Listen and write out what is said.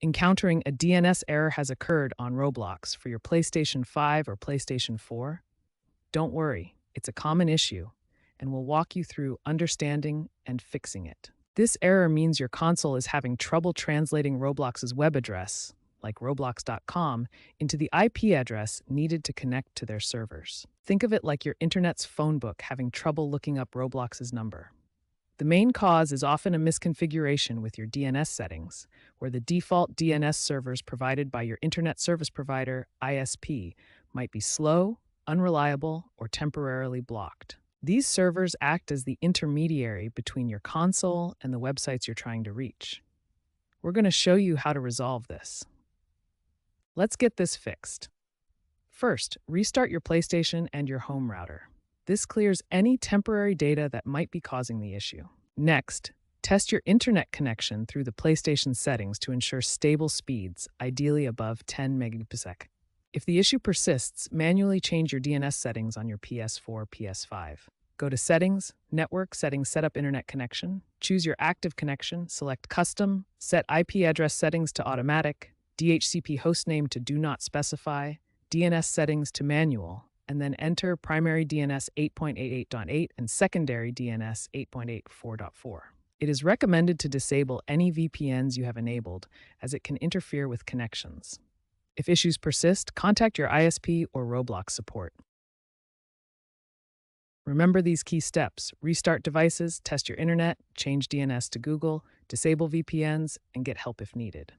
Encountering a DNS error has occurred on Roblox for your PlayStation 5 or PlayStation 4? Don't worry, it's a common issue, and we'll walk you through understanding and fixing it. This error means your console is having trouble translating Roblox's web address, like roblox.com, into the IP address needed to connect to their servers. Think of it like your internet's phone book having trouble looking up Roblox's number. The main cause is often a misconfiguration with your DNS settings, where the default DNS servers provided by your Internet Service Provider, ISP, might be slow, unreliable, or temporarily blocked. These servers act as the intermediary between your console and the websites you're trying to reach. We're going to show you how to resolve this. Let's get this fixed. First, restart your PlayStation and your home router. This clears any temporary data that might be causing the issue. Next, test your internet connection through the PlayStation settings to ensure stable speeds, ideally above 10 megabits. If the issue persists, manually change your DNS settings on your PS4, PS5. Go to Settings, Network Settings, Set up Internet Connection, choose your active connection, select Custom, set IP address settings to Automatic, DHCP hostname to Do Not Specify, DNS settings to Manual, and then enter primary DNS 8.88.8 and secondary DNS 8.84.4. It is recommended to disable any VPNs you have enabled, as it can interfere with connections. If issues persist, contact your ISP or Roblox support. Remember these key steps: restart devices, test your internet, change DNS to Google, disable VPNs, and get help if needed.